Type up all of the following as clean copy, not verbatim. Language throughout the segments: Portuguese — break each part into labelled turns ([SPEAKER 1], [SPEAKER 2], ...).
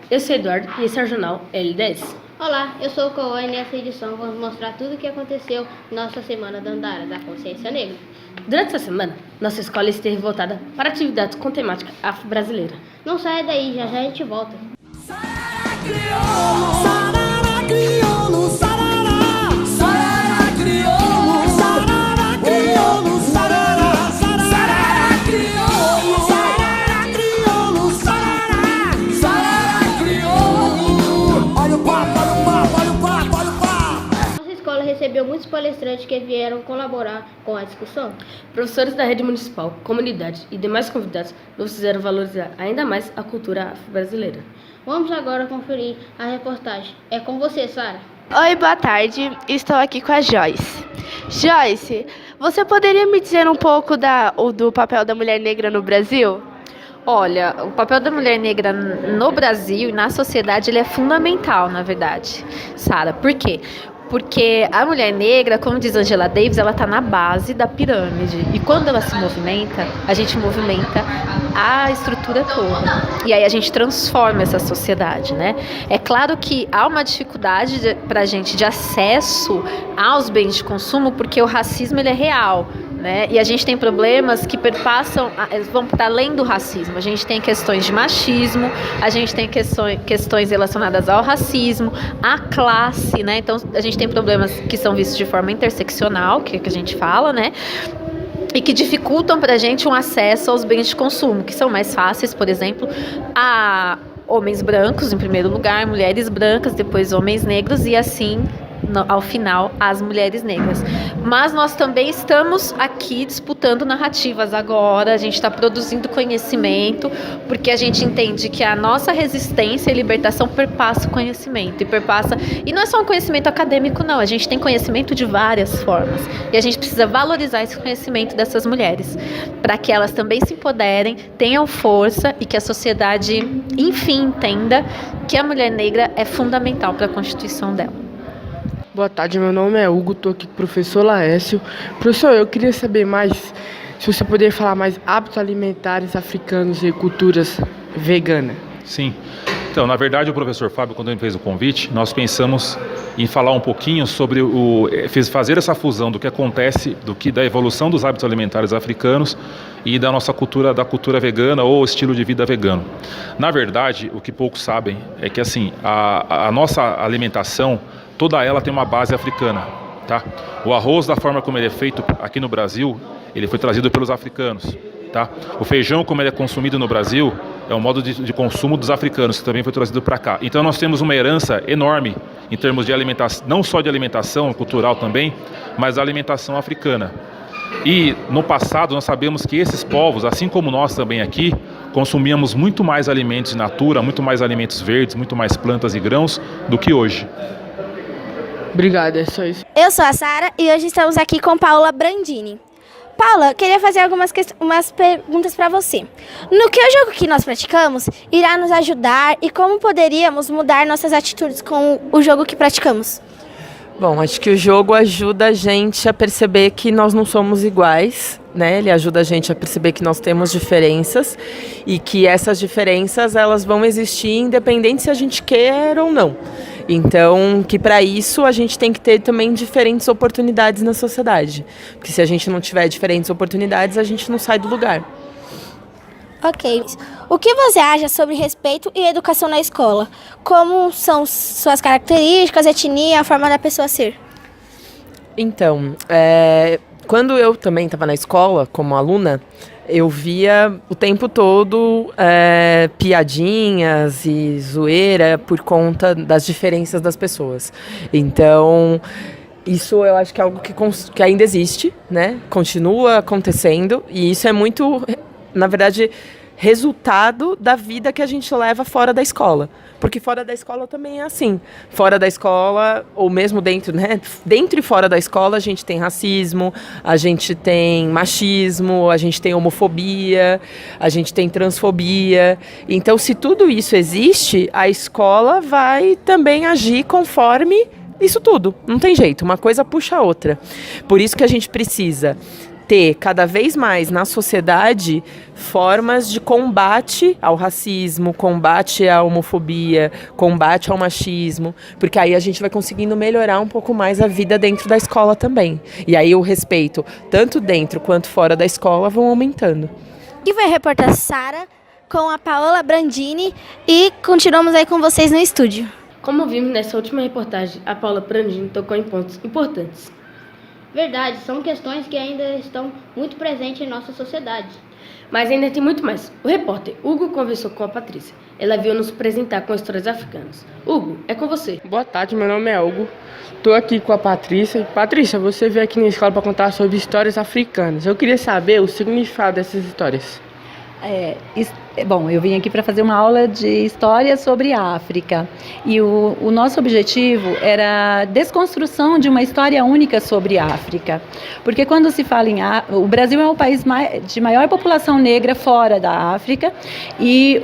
[SPEAKER 1] Eu sou Eduardo e esse é o Jornal L10.
[SPEAKER 2] Olá, eu sou o Cauã e nessa edição vamos mostrar tudo o que aconteceu na nossa Semana Dandara da Consciência Negra.
[SPEAKER 1] Durante essa semana, nossa escola esteve voltada para atividades com temática afro-brasileira.
[SPEAKER 2] Não saia daí, já já a gente volta.
[SPEAKER 3] Sarará, crioulo, sarará, sarará, crioulo, sarará, crioulo, sarará, sarará, crioulo, sarará, crioulo, sarará, sarará, crioulo. Olha o papo, olha o papo, olha o papo, olha o papo.
[SPEAKER 2] Nossa escola recebeu muitos palestrantes que vieram colaborar com a discussão.
[SPEAKER 1] Professores da rede municipal, comunidade e demais convidados nos fizeram valorizar ainda mais a cultura afro-brasileira.
[SPEAKER 2] Vamos agora conferir a reportagem. É com você, Sara.
[SPEAKER 4] Oi, boa tarde. Estou aqui com a Joyce. Joyce, você poderia me dizer um pouco do papel da mulher negra no Brasil?
[SPEAKER 5] Olha, o papel da mulher negra no Brasil e na sociedade ele é fundamental, na verdade, Sara. Por quê? Porque a mulher negra, como diz Angela Davis, ela está na base da pirâmide. E quando ela se movimenta, a gente movimenta a estrutura toda. E aí a gente transforma essa sociedade, né? É claro que há uma dificuldade para a gente de acesso aos bens de consumo, porque o racismo ele é real. Né? E a gente tem problemas que vão para além do racismo. A gente tem questões de machismo, a gente tem questões relacionadas ao racismo, à classe, né? Então a gente tem problemas que são vistos de forma interseccional, que a gente fala, né? E que dificultam para a gente um acesso aos bens de consumo, que são mais fáceis, por exemplo, a homens brancos, em primeiro lugar, mulheres brancas, depois homens negros e assim ao final, as mulheres negras. Mas nós também estamos aqui disputando narrativas agora, a gente está produzindo conhecimento, porque a gente entende que a nossa resistência e libertação perpassa o conhecimento, e não é só um conhecimento acadêmico não, a gente tem conhecimento de várias formas, e a gente precisa valorizar esse conhecimento dessas mulheres, para que elas também se empoderem, tenham força e que a sociedade, enfim, entenda que a mulher negra é fundamental para a constituição dela.
[SPEAKER 6] Boa tarde, meu nome é Hugo, estou aqui com o professor Laércio. Professor, eu queria saber mais, se você poderia falar mais hábitos alimentares africanos e culturas veganas.
[SPEAKER 7] Sim. Então, na verdade, o professor Fábio, quando ele fez o convite, nós pensamos em falar um pouquinho sobre fazer essa fusão do que acontece, da evolução dos hábitos alimentares africanos e da nossa cultura, da cultura vegana ou estilo de vida vegano. Na verdade, o que poucos sabem é que assim, a nossa alimentação, toda ela tem uma base africana, tá? O arroz, da forma como ele é feito aqui no Brasil, ele foi trazido pelos africanos, tá? O feijão, como ele é consumido no Brasil, é um modo de consumo dos africanos, que também foi trazido para cá. Então nós temos uma herança enorme em termos de alimentação, não só de alimentação cultural também, mas a alimentação africana. E no passado nós sabemos que esses povos, assim como nós também aqui, consumíamos muito mais alimentos in natura, muito mais alimentos verdes, muito mais plantas e grãos do que hoje.
[SPEAKER 6] Obrigado, é só isso.
[SPEAKER 8] Eu sou a Sara e hoje estamos aqui com Paula Brandini. Paula, queria fazer umas perguntas para você. No que o jogo que nós praticamos irá nos ajudar e como poderíamos mudar nossas atitudes com o jogo que praticamos?
[SPEAKER 9] Bom, acho que o jogo ajuda a gente a perceber que nós não somos iguais, né? Ele ajuda a gente a perceber que nós temos diferenças e que essas diferenças elas vão existir independente se a gente quer ou não. Então, que para isso a gente tem que ter também diferentes oportunidades na sociedade. Porque se a gente não tiver diferentes oportunidades, a gente não sai do lugar.
[SPEAKER 8] Ok. O que você acha sobre respeito e educação na escola? Como são suas características, etnia, a forma da pessoa ser?
[SPEAKER 9] Então, quando eu também estava na escola, como aluna, eu via o tempo todo piadinhas e zoeira por conta das diferenças das pessoas. Então, isso eu acho que é algo que ainda existe, né? Continua acontecendo e isso é muito, na verdade, resultado da vida que a gente leva fora da escola. Porque fora da escola também é assim. Fora da escola, ou mesmo dentro, né? Dentro e fora da escola, a gente tem racismo, a gente tem machismo, a gente tem homofobia, a gente tem transfobia. Então, se tudo isso existe, a escola vai também agir conforme isso tudo. Não tem jeito, uma coisa puxa a outra. Por isso que a gente precisa ter cada vez mais na sociedade formas de combate ao racismo, combate à homofobia, combate ao machismo, porque aí a gente vai conseguindo melhorar um pouco mais a vida dentro da escola também. E aí o respeito, tanto dentro quanto fora da escola, vão aumentando.
[SPEAKER 8] E vai a repórter Sara com a Paola Brandini e continuamos aí com vocês no estúdio.
[SPEAKER 1] Como vimos nessa última reportagem, a Paola Brandini tocou em pontos importantes.
[SPEAKER 2] Verdade, são questões que ainda estão muito presentes em nossa sociedade.
[SPEAKER 1] Mas ainda tem muito mais. O repórter Hugo conversou com a Patrícia. Ela veio nos apresentar com histórias africanas. Hugo, é com você.
[SPEAKER 6] Boa tarde, meu nome é Hugo. Estou aqui com a Patrícia. Patrícia, você veio aqui na escola para contar sobre histórias africanas. Eu queria saber o significado dessas histórias.
[SPEAKER 10] Bom, eu vim aqui para fazer uma aula de história sobre a África e o nosso objetivo era a desconstrução de uma história única sobre a África, porque quando se fala em o Brasil é o país de maior população negra fora da África e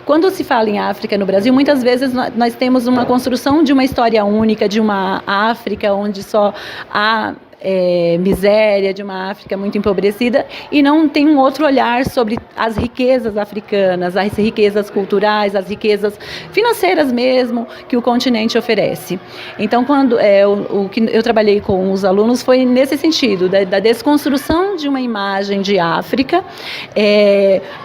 [SPEAKER 10] quando se fala em África no Brasil, muitas vezes nós temos uma construção de uma história única, de uma África onde só há miséria, de uma África muito empobrecida, e não tem um outro olhar sobre as riquezas africanas, as riquezas culturais, as riquezas financeiras mesmo que o continente oferece. Então, quando o que eu trabalhei com os alunos foi nesse sentido, da desconstrução de uma imagem de África,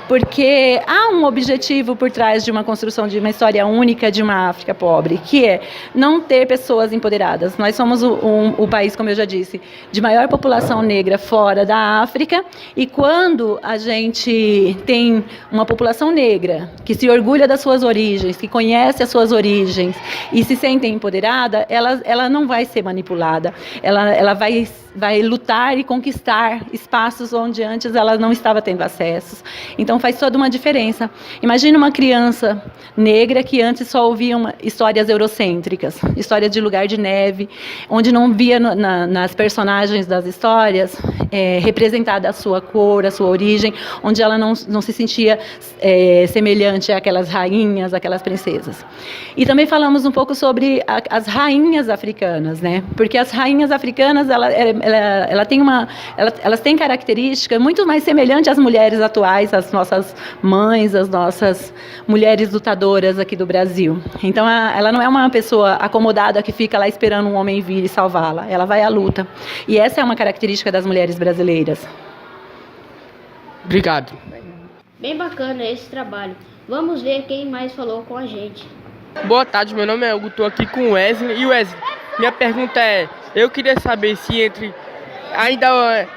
[SPEAKER 10] porque há um objetivo por trás de uma construção de uma história única de uma África pobre, que é não ter pessoas empoderadas. Nós somos o país, como eu já disse, de maior população negra fora da África, e quando a gente tem uma população negra que se orgulha das suas origens, que conhece as suas origens e se sente empoderada, ela não vai ser manipulada, ela vai lutar e conquistar espaços onde antes ela não estava tendo acesso. Então faz toda uma diferença. Imagina uma criança negra que antes só ouvia histórias eurocêntricas, histórias de lugar de neve, onde não via nas personagens das histórias representada a sua cor, a sua origem, onde ela não se sentia semelhante àquelas rainhas, àquelas princesas. E também falamos um pouco sobre as rainhas africanas, né? Porque as rainhas africanas, elas têm características muito mais semelhantes às mulheres atuais, às nossas mães, às nossas mulheres lutadoras aqui do Brasil. Então, ela não é uma pessoa acomodada que fica lá esperando um homem vir e salvá-la. Ela vai à luta. E essa é uma característica das mulheres brasileiras.
[SPEAKER 6] Obrigado.
[SPEAKER 2] Bem bacana esse trabalho. Vamos ver quem mais falou com a gente.
[SPEAKER 6] Boa tarde, meu nome é Hugo, estou aqui com o Wesley. E Wesley, minha pergunta é, eu queria saber se ainda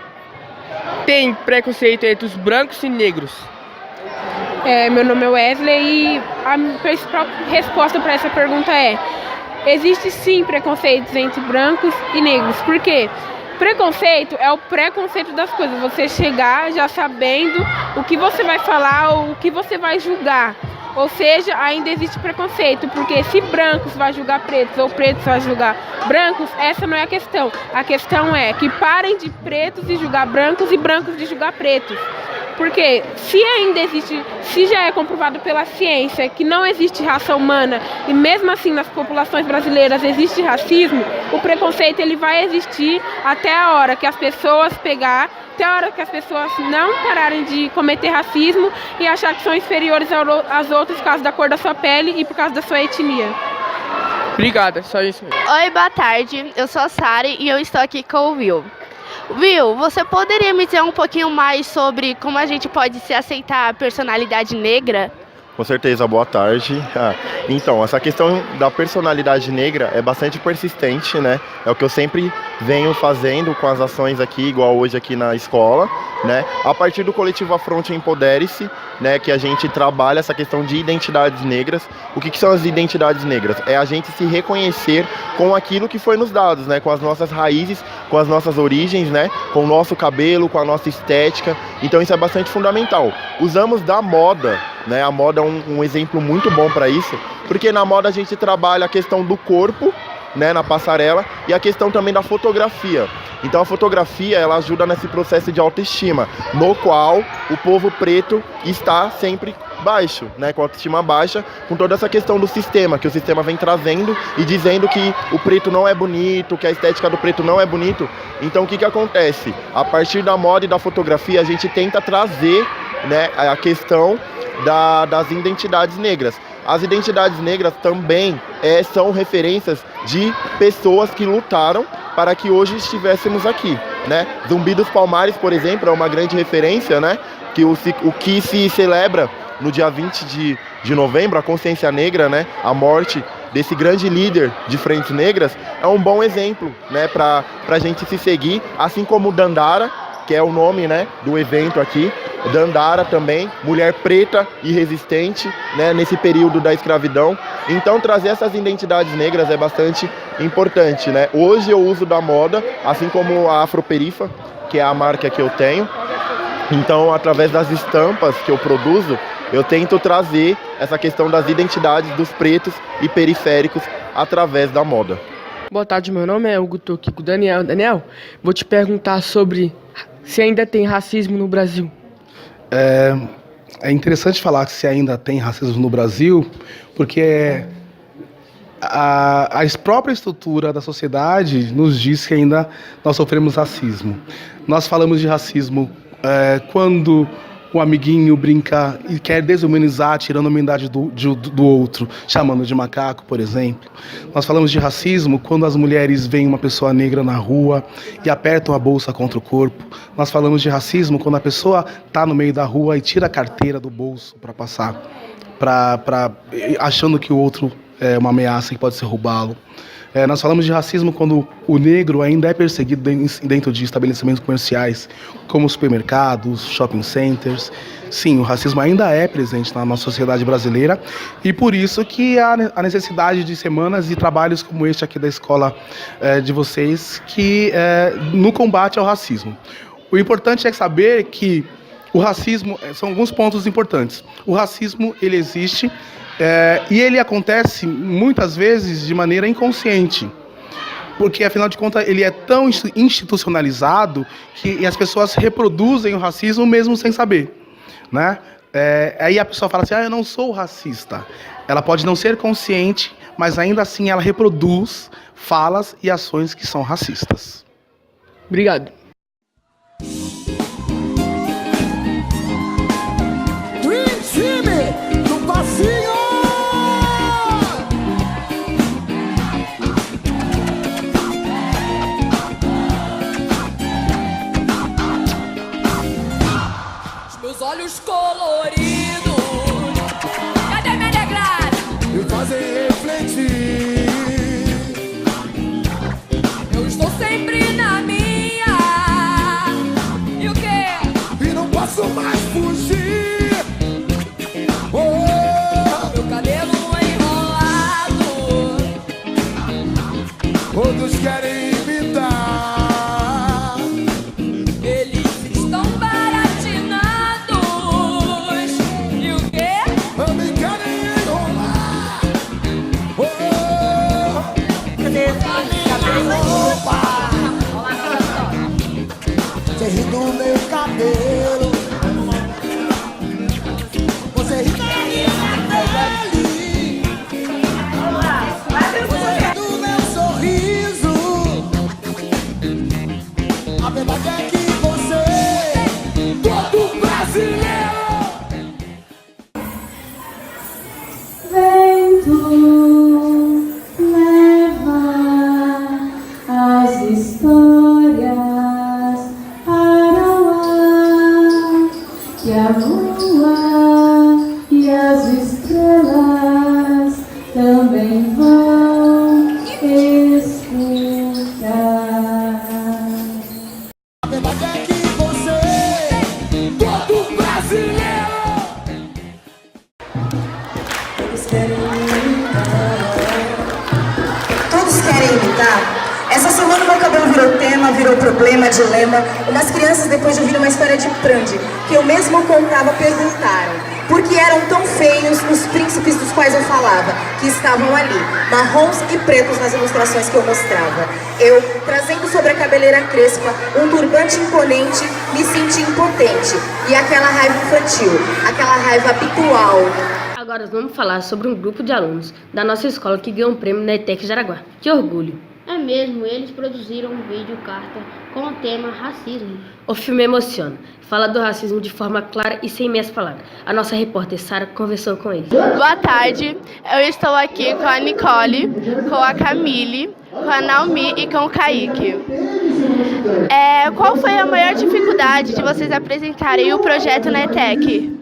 [SPEAKER 6] tem preconceito entre os brancos e negros.
[SPEAKER 11] Meu nome é Wesley e a principal resposta para essa pergunta existe sim preconceitos entre brancos e negros. Por quê? Preconceito é o preconceito das coisas, você chegar já sabendo o que você vai falar ou o que você vai julgar. Ou seja, ainda existe preconceito, porque se brancos vai julgar pretos ou pretos vai julgar brancos, essa não é a questão. A questão é que parem de pretos de julgar brancos e brancos de julgar pretos. Porque se ainda existe, se já é comprovado pela ciência que não existe raça humana e mesmo assim nas populações brasileiras existe racismo, o preconceito ele vai existir até a hora que as pessoas até a hora que as pessoas não pararem de cometer racismo e achar que são inferiores às outras por causa da cor da sua pele e por causa da sua etnia.
[SPEAKER 6] Obrigada, só isso mesmo.
[SPEAKER 4] Oi, boa tarde. Eu sou a Sari e eu estou aqui com o Will. Will, você poderia me dizer um pouquinho mais sobre como a gente pode se aceitar a personalidade negra?
[SPEAKER 12] Com certeza, boa tarde. Então, essa questão da personalidade negra é bastante persistente, né? É o que eu sempre venho fazendo com as ações aqui, igual hoje aqui na escola, né? A partir do coletivo Afronte Empodere-se, né? Que a gente trabalha essa questão de identidades negras. O que são as identidades negras? É a gente se reconhecer com aquilo que foi nos dado, né? Com as nossas raízes, com as nossas origens, né? Com o nosso cabelo, com a nossa estética. Então isso é bastante fundamental. Usamos da moda, né? A moda é um exemplo muito bom para isso, porque na moda a gente trabalha a questão do corpo, né, na passarela, e a questão também da fotografia. Então a fotografia ela ajuda nesse processo de autoestima, no qual o povo preto está sempre baixo, né? Com a autoestima baixa, com toda essa questão do sistema, que o sistema vem trazendo e dizendo que o preto não é bonito, que a estética do preto não é bonito. Então o que acontece? A partir da moda e da fotografia, a gente tenta trazer, né, a questão das identidades negras. As identidades negras também são referências de pessoas que lutaram para que hoje estivéssemos aqui, né? Zumbi dos Palmares, por exemplo, é uma grande referência, né? Que o que se celebra no dia 20 de novembro, a consciência negra, né? A morte desse grande líder de frentes negras, é um bom exemplo, né? Para a gente se seguir, assim como o Dandara, que é o nome, né, do evento aqui. Dandara também, mulher preta e resistente, né, nesse período da escravidão. Então trazer essas identidades negras é bastante importante, né? Hoje eu uso da moda, assim como a Afroperifa, que é a marca que eu tenho. Então, através das estampas que eu produzo, eu tento trazer essa questão das identidades dos pretos e periféricos através da moda.
[SPEAKER 6] Boa tarde, meu nome é Hugo, tô aqui com o Daniel. Daniel, vou te perguntar sobre se ainda tem racismo no Brasil.
[SPEAKER 13] É interessante falar que se ainda tem racismo no Brasil, porque a própria estrutura da sociedade nos diz que ainda nós sofremos racismo. Nós falamos de racismo quando o amiguinho brinca e quer desumanizar, tirando a humanidade do outro, chamando de macaco, por exemplo. Nós falamos de racismo quando as mulheres veem uma pessoa negra na rua e apertam a bolsa contra o corpo. Nós falamos de racismo quando a pessoa está no meio da rua e tira a carteira do bolso para passar, achando que o outro é uma ameaça e pode ser roubá-lo. Nós falamos de racismo quando o negro ainda é perseguido dentro de estabelecimentos comerciais, como supermercados, shopping centers. Sim, o racismo ainda é presente na nossa sociedade brasileira e por isso que há a necessidade de semanas e trabalhos como este aqui da escola de vocês, que no combate ao racismo. O importante é saber que o racismo, são alguns pontos importantes. O racismo, ele existe, e ele acontece muitas vezes de maneira inconsciente, porque afinal de contas ele é tão institucionalizado que as pessoas reproduzem o racismo mesmo sem saber, né? Aí a pessoa fala assim, eu não sou racista. Ela pode não ser consciente, mas ainda assim ela reproduz falas e ações que são racistas.
[SPEAKER 6] Obrigado.
[SPEAKER 3] Olhos coloridos, cadê minha negrada? Me fazem refletir. Eu estou sempre na minha. E o quê? E não posso mais fugir. Meu cabelo enrolado, todos querem imitar. Você ri do meu cabelo, você ri da minha pele, você ri do meu sorriso. A verdade é que você, todo brasileiro.
[SPEAKER 14] Vento leva as histórias para o ar, que a lua e as estrelas também vão escutar.
[SPEAKER 3] A verdade é que você, todo brasileiro.
[SPEAKER 15] Todos querem imitar. Todos querem imitar? Essa semana meu cabelo virou tema, virou problema, dilema. Umas crianças, depois de ouvir uma história de Prandi, que eu mesmo contava, perguntaram por que eram tão feios os príncipes dos quais eu falava, que estavam ali, marrons e pretos nas ilustrações que eu mostrava. Eu, trazendo sobre a cabeleira crespa um turbante imponente, me senti impotente e aquela raiva infantil, aquela raiva habitual.
[SPEAKER 1] Agora vamos falar sobre um grupo de alunos da nossa escola que ganhou um prêmio na ETEC Jaraguá. Que orgulho!
[SPEAKER 2] É mesmo, eles produziram um vídeo carta com o tema racismo.
[SPEAKER 1] O filme emociona, fala do racismo de forma clara e sem meias palavras. A nossa repórter Sara conversou com eles.
[SPEAKER 4] Boa tarde, eu estou aqui com a Nicole, com a Camille, com a Naomi e com o Kaique. Qual foi a maior dificuldade de vocês apresentarem o projeto na ETEC?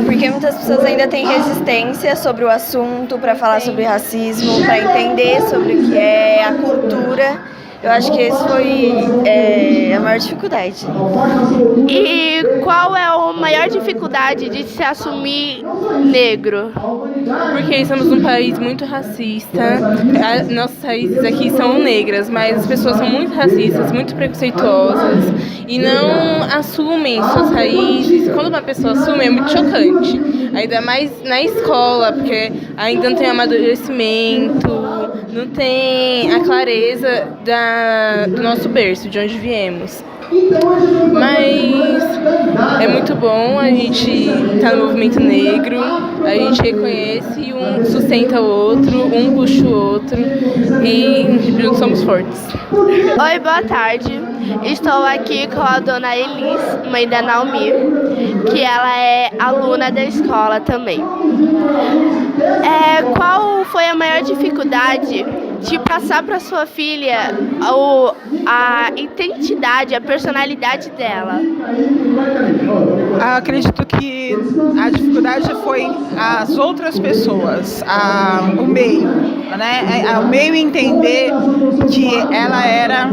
[SPEAKER 16] Porque muitas pessoas ainda têm resistência sobre o assunto, para falar sobre racismo, para entender sobre o que é a cultura. Eu acho que esse foi a maior dificuldade.
[SPEAKER 4] E qual é a maior dificuldade de se assumir negro?
[SPEAKER 17] Porque estamos num país muito racista. Nossas raízes aqui são negras, mas as pessoas são muito racistas, muito preconceituosas e não assumem suas raízes. Quando uma pessoa assume é muito chocante. Ainda mais na escola, porque ainda não tem amadurecimento, não tem a clareza do nosso berço, de onde viemos. Mas é muito bom a gente estar no movimento negro, a gente reconhece e um sustenta o outro, um puxa o outro e juntos somos fortes.
[SPEAKER 4] Oi, boa tarde. Estou aqui com a dona Elis, mãe da Naomi, que ela é aluna da escola também. Qual foi a maior dificuldade de passar para sua filha a identidade, a personalidade dela?
[SPEAKER 18] Acredito que a dificuldade foi as outras pessoas, o meio, né? O meio entender que ela era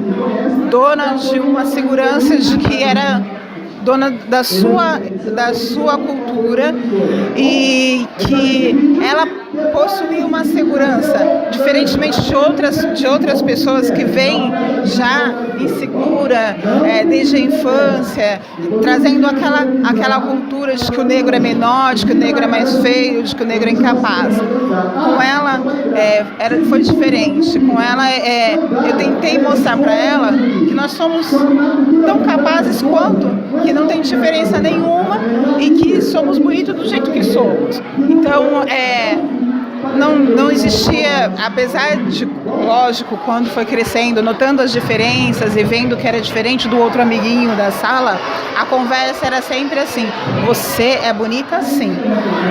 [SPEAKER 18] dona de uma segurança, de que era dona da sua cultura e que ela possuía uma segurança, diferentemente de outras pessoas que vêm já insegura desde a infância, trazendo aquela cultura de que o negro é menor, de que o negro é mais feio, de que o negro é incapaz. Com ela foi diferente. Com ela eu tentei mostrar para ela que nós somos tão capazes quanto, que não tem diferença nenhuma e que somos bonitos do jeito que somos. Então, não existia, apesar de, lógico, quando foi crescendo, notando as diferenças e vendo que era diferente do outro amiguinho da sala, a conversa era sempre assim: você é bonita sim,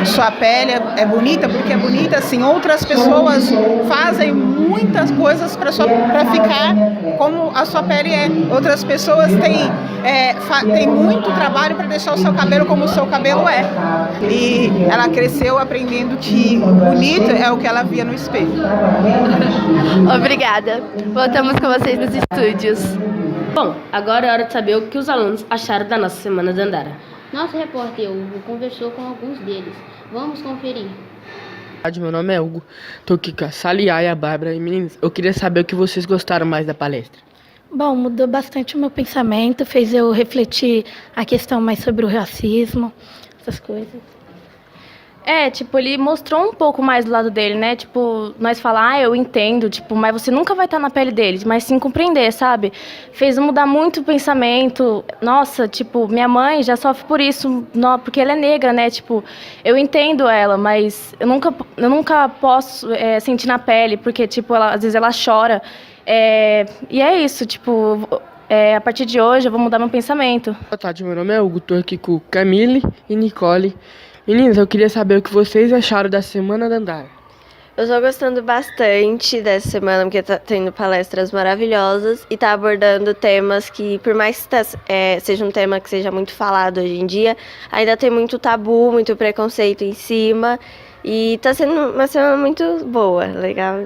[SPEAKER 18] sua pele é bonita porque é bonita sim. Outras pessoas fazem muitas coisas para ficar como a sua pele é. Outras pessoas têm muito trabalho para deixar o seu cabelo como o seu cabelo é. E ela cresceu aprendendo que bonito é o que ela via no espelho.
[SPEAKER 4] Obrigada. Voltamos com vocês nos estúdios.
[SPEAKER 1] Bom, agora é hora de saber o que os alunos acharam da nossa Semana Dandara.
[SPEAKER 2] Nosso repórter Hugo conversou com alguns deles. Vamos conferir.
[SPEAKER 6] Meu nome é Hugo, estou aqui com a Salia e a Bárbara. E meninas, eu queria saber o que vocês gostaram mais da palestra.
[SPEAKER 19] Bom, mudou bastante o meu pensamento, fez eu refletir a questão mais sobre o racismo, essas coisas.
[SPEAKER 20] Ele mostrou um pouco mais do lado dele, né? Nós falar, eu entendo, mas você nunca vai estar na pele dele, mas sim compreender, sabe? Fez mudar muito o pensamento. Nossa, minha mãe já sofre por isso, porque ela é negra, né? Eu entendo ela, mas eu nunca posso sentir na pele, porque, às vezes ela chora. E é isso, a partir de hoje eu vou mudar meu pensamento.
[SPEAKER 6] Boa tarde, meu nome é Hugo, estou aqui com Camille e Nicole. Meninas, eu queria saber o que vocês acharam da Semana Dandara.
[SPEAKER 16] Eu estou gostando bastante dessa semana, porque está tendo palestras maravilhosas e está abordando temas que, por mais que seja um tema que seja muito falado hoje em dia, ainda tem muito tabu, muito preconceito em cima. E está sendo uma semana muito boa, legal.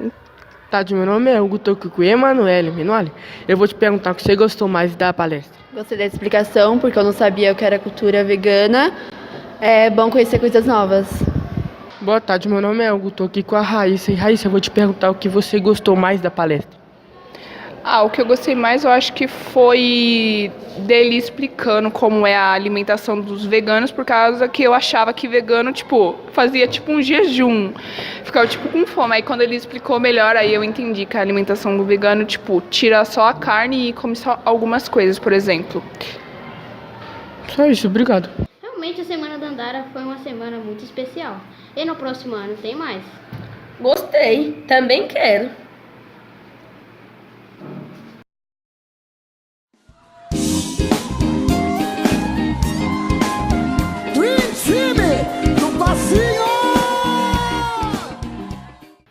[SPEAKER 6] Tati, meu nome é Hugo, estou aqui com Emanuele Minoli. Eu vou te perguntar o que você gostou mais da palestra.
[SPEAKER 21] Gostei da explicação, porque eu não sabia o que era cultura vegana. É bom conhecer coisas novas.
[SPEAKER 6] Boa tarde, meu nome é Hugo, estou aqui com a Raíssa. E Raíssa, eu vou te perguntar o que você gostou mais da palestra.
[SPEAKER 11] O que eu gostei mais, eu acho que foi dele explicando como é a alimentação dos veganos, por causa que eu achava que vegano, fazia um jejum, ficava com fome. Aí quando ele explicou melhor, aí eu entendi que a alimentação do vegano, tira só a carne e come só algumas coisas, por exemplo.
[SPEAKER 6] Só isso, obrigado.
[SPEAKER 2] Realmente a Semana Dandara foi uma semana muito especial. E no próximo ano tem mais?
[SPEAKER 1] Gostei, também quero.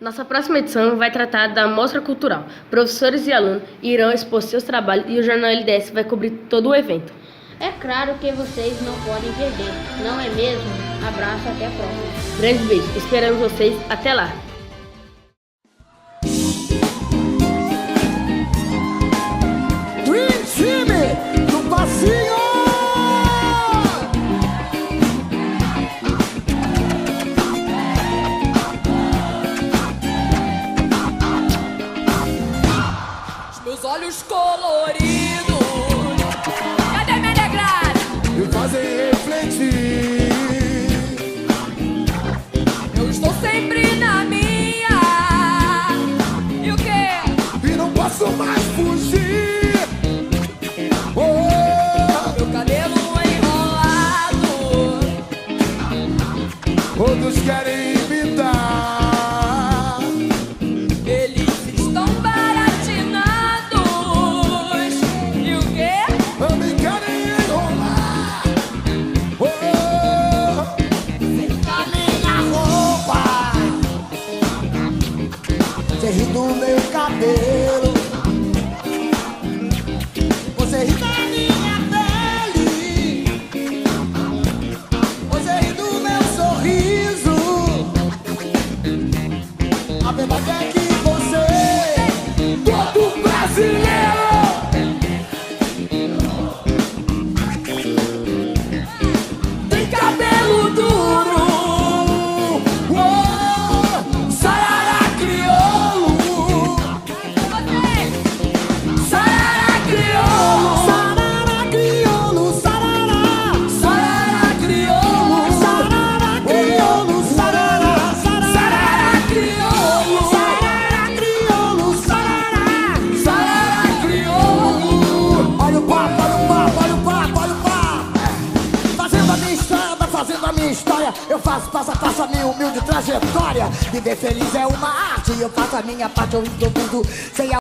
[SPEAKER 1] Nossa próxima edição vai tratar da mostra cultural. Professores e alunos irão expor seus trabalhos e o Jornal LDS vai cobrir todo o evento.
[SPEAKER 2] É claro que vocês não podem perder, não é mesmo? Abraço, até a próxima.
[SPEAKER 1] Grande beijo, esperamos vocês. Até lá.
[SPEAKER 3] Dream Time do passinho.
[SPEAKER 5] Meus olhos coloridos, cadê minha negrada?
[SPEAKER 3] Me fazem refletir.
[SPEAKER 5] Eu estou sempre na minha. E o quê?
[SPEAKER 3] E não posso mais fugir. Oh,
[SPEAKER 5] meu cabelo enrolado.
[SPEAKER 3] Todos querem imitar. Você ri do meu cabelo, você ri da minha pele, você ri do meu sorriso. A verdade é que você, todo brasileiro, tem cabelo duro. Eu faço passo a passo a minha humilde trajetória. Viver feliz é uma arte. Eu faço a minha parte, eu estou tudo sem a